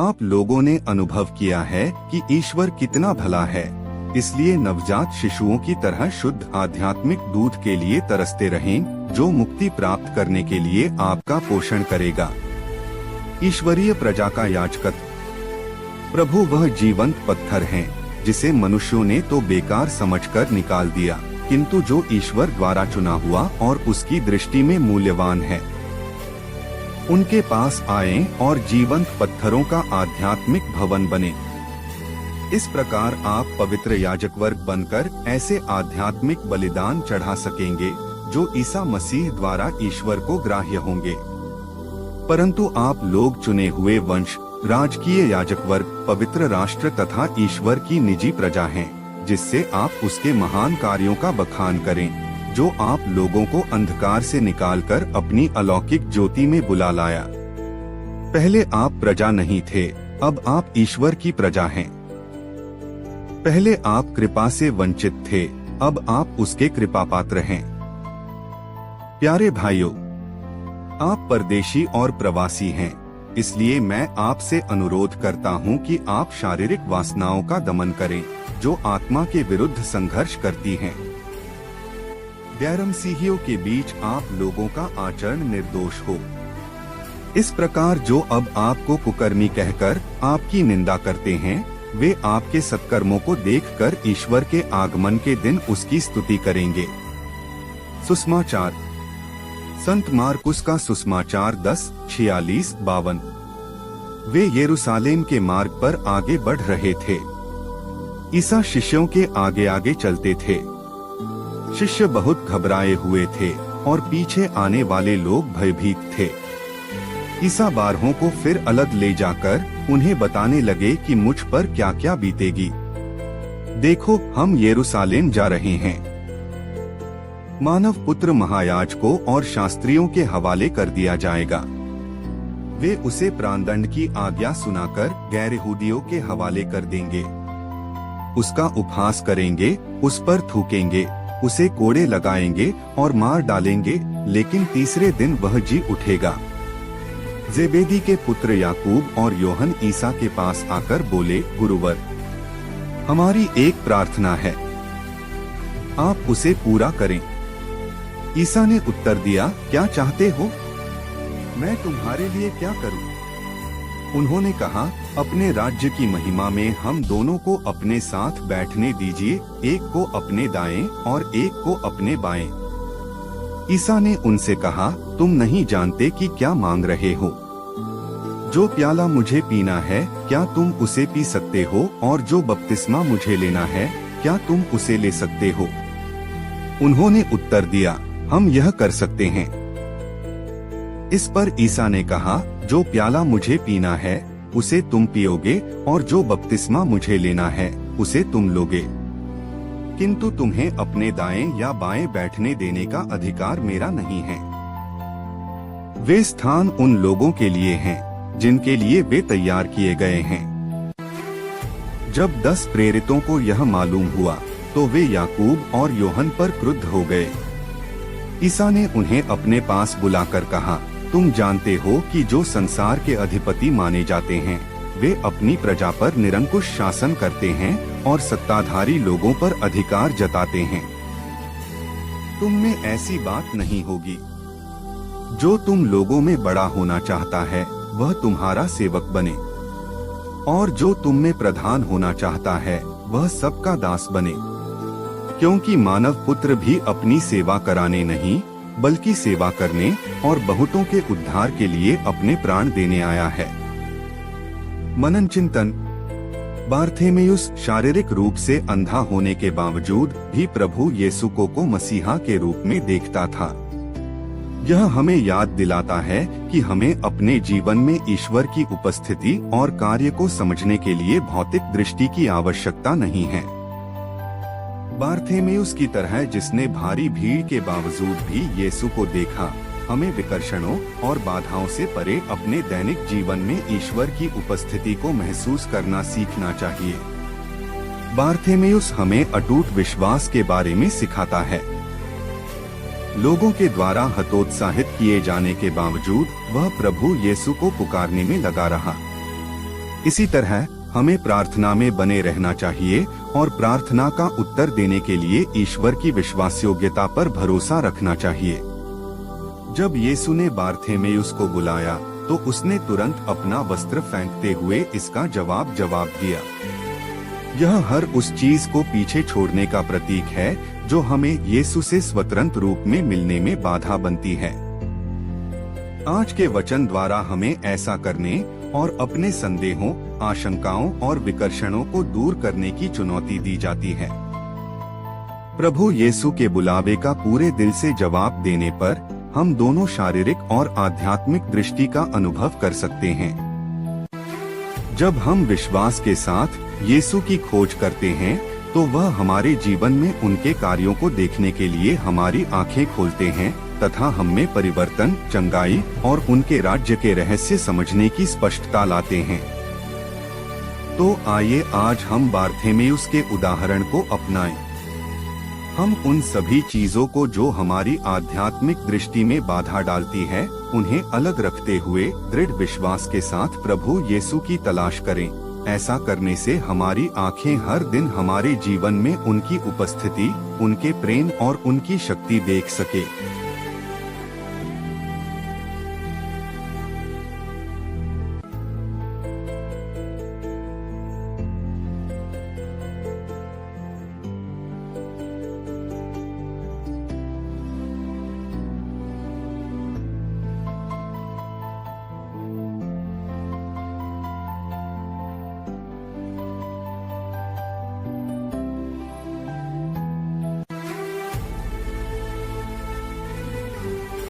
आप लोगों ने अनुभव किया है कि ईश्वर कितना भला है, इसलिए नवजात शिशुओं की तरह शुद्ध आध्यात्मिक दूध के लिए तरसते रहें, जो मुक्ति प्राप्त करने के लिए आपका पोषण करेगा। ईश्वरीय प्रजा का याजकत्व। प्रभु वह जीवंत पत्थर हैं, जिसे मनुष्यों ने तो बेकार समझकर निकाल दिया, किंतु जो ईश्वर द्वारा चुना हुआ और उसकी दृष्टि में मूल्यवान है। उनके पास आएं और जीवंत पत्थरों का आध्यात्मिक भवन बने। इस प्रकार आप पवित्र याजक वर्ग बनकर ऐसे आध्यात्मिक बलिदान चढ़ा सकेंगे जो ईसा मसीह द्वारा ईश्वर को ग्राह्य होंगे। परंतु आप लोग चुने हुए वंश, राजकीय याजक वर्ग, पवित्र राष्ट्र तथा ईश्वर की निजी प्रजा हैं, जिससे आप उसके महान कार्यों का बखान करें, जो आप लोगों को अंधकार से निकालकर अपनी अलौकिक ज्योति में बुला लाया। पहले आप प्रजा नहीं थे, अब आप ईश्वर की प्रजा हैं। पहले आप कृपा से वंचित थे, अब आप उसके कृपा पात्र हैं। प्यारे भाइयों, आप परदेशी और प्रवासी हैं, इसलिए मैं आपसे अनुरोध करता हूं कि आप शारीरिक वासनाओं का दमन करें, जो आत्मा के विरुद्ध संघर्ष करती हैं। गैरमसीहियों के बीच आप लोगों का आचरण निर्दोष हो। इस प्रकार जो अब आपको कुकर्मी कहकर आपकी निंदा करते हैं, वे आपके सत्कर्मों को देखकर ईश्वर के आगमन के दिन उसकी स्तुति करेंगे। सुसमाचार। संत मार्कुस का सुसमाचार 10:46-52। वे यरूशलेम के मार्ग पर आगे बढ़ रहे थे। ईसा शिष्यों के आगे आगे चलते थे। शिष्य बहुत घबराए हुए थे और पीछे आने वाले लोग भयभीत थे। ईसा बारहों को फिर अलग ले जाकर उन्हें बताने लगे कि मुझ पर क्या क्या बीतेगी। देखो, हम यरूशलेम जा रहे हैं। मानव पुत्र महायाजकों और शास्त्रियों के हवाले कर दिया जाएगा। वे उसे प्राणदंड की आज्ञा सुनाकर गैर यहूदियों के हवाले कर देंगे। उसका उपहास करेंगे, उस पर थूकेंगे, उसे कोड़े लगाएंगे और मार डालेंगे, लेकिन तीसरे दिन वह जी उठेगा। जेबेदी के पुत्र याकूब और योहन ईसा के पास आकर बोले, गुरुवर, हमारी एक प्रार्थना है, आप उसे पूरा करें। ईसा ने उत्तर दिया, क्या चाहते हो? मैं तुम्हारे लिए क्या करूं? उन्होंने कहा, अपने राज्य की महिमा में हम दोनों को अपने साथ बैठने दीजिए, एक को अपने दाएं और एक को अपने बाएं। ईसा ने उनसे कहा, तुम नहीं जानते कि क्या मांग रहे हो। जो प्याला मुझे पीना है, क्या तुम उसे पी सकते हो? और जो बपतिस्मा मुझे लेना है, क्या तुम उसे ले सकते हो? उन्होंने उत्तर दिया, हम यह कर सकते हैं। इस पर ईसा ने कहा, जो प्याला मुझे पीना है उसे तुम पियोगे, और जो बपतिस्मा मुझे लेना है उसे तुम लोगे, किंतु तुम्हें अपने दाएं या बाएं बैठने देने का अधिकार मेरा नहीं है। वे स्थान उन लोगों के लिए हैं जिनके लिए वे तैयार किए गए हैं। जब 10 प्रेरितों को यह मालूम हुआ तो वे याकूब और योहन पर क्रुद्ध हो गए। ईसा ने उन्हें अपने पास बुलाकर कहा, तुम जानते हो कि जो संसार के अधिपति माने जाते हैं, वे अपनी प्रजा पर निरंकुश शासन करते हैं और सत्ताधारी लोगों पर अधिकार जताते हैं। तुम में ऐसी बात नहीं होगी। जो तुम लोगों में बड़ा होना चाहता है, वह तुम्हारा सेवक बने, और जो तुम में प्रधान होना चाहता है, वह सबका दास बने। क्योंकि मानव पुत्र भी अपनी सेवा कराने नहीं, बल्कि सेवा करने और बहुतों के उद्धार के लिए अपने प्राण देने आया है। मनन चिंतन। बार्थेमेयुस शारीरिक रूप से अंधा होने के बावजूद भी प्रभु यीशु को मसीहा के रूप में देखता था। यह हमें याद दिलाता है कि हमें अपने जीवन में ईश्वर की उपस्थिति और कार्य को समझने के लिए भौतिक दृष्टि की आवश्यकता नहीं है। बार्थेमेयुस की तरह जिसने भारी भीड़ के बावजूद भी यीशु को देखा, हमें विकर्षणों और बाधाओं से परे अपने दैनिक जीवन में ईश्वर की उपस्थिति को महसूस करना सीखना चाहिए। बार्थेमेयुस हमें अटूट विश्वास के बारे में सिखाता है। लोगों के द्वारा हतोत्साहित किए जाने के बावजूद वह प्रभु यीशु को पुकारने में लगा रहा। इसी तरह हमें प्रार्थना में बने रहना चाहिए और प्रार्थना का उत्तर देने के लिए ईश्वर की विश्वासयोग्यता पर भरोसा रखना चाहिए। जब यीशु ने बार्थेमेयुस को बुलाया तो उसने तुरंत अपना वस्त्र फेंकते हुए इसका जवाब दिया। यह हर उस चीज को पीछे छोड़ने का प्रतीक है जो हमें यीशु से स्वतंत्र रूप में मिलने में बाधा बनती है। आज के वचन द्वारा हमें ऐसा करने और अपने संदेहों, आशंकाओं और विकर्षणों को दूर करने की चुनौती दी जाती है। प्रभु यीशु के बुलावे का पूरे दिल से जवाब देने पर हम दोनों शारीरिक और आध्यात्मिक दृष्टि का अनुभव कर सकते हैं। जब हम विश्वास के साथ यीशु की खोज करते हैं तो वह हमारे जीवन में उनके कार्यों को देखने के लिए हमारी आंखें खोलते हैं तथा हम में परिवर्तन, चंगाई और उनके राज्य के रहस्य समझने की स्पष्टता लाते हैं। तो आइए आज हम बार्थेमेयुस के उदाहरण को अपनाएं। हम उन सभी चीजों को जो हमारी आध्यात्मिक दृष्टि में बाधा डालती है, उन्हें अलग रखते हुए दृढ़ विश्वास के साथ प्रभु यीशु की तलाश करें। ऐसा करने से हमारी आंखें हर दिन हमारे जीवन में उनकी उपस्थिति, उनके प्रेम और उनकी शक्ति देख सके।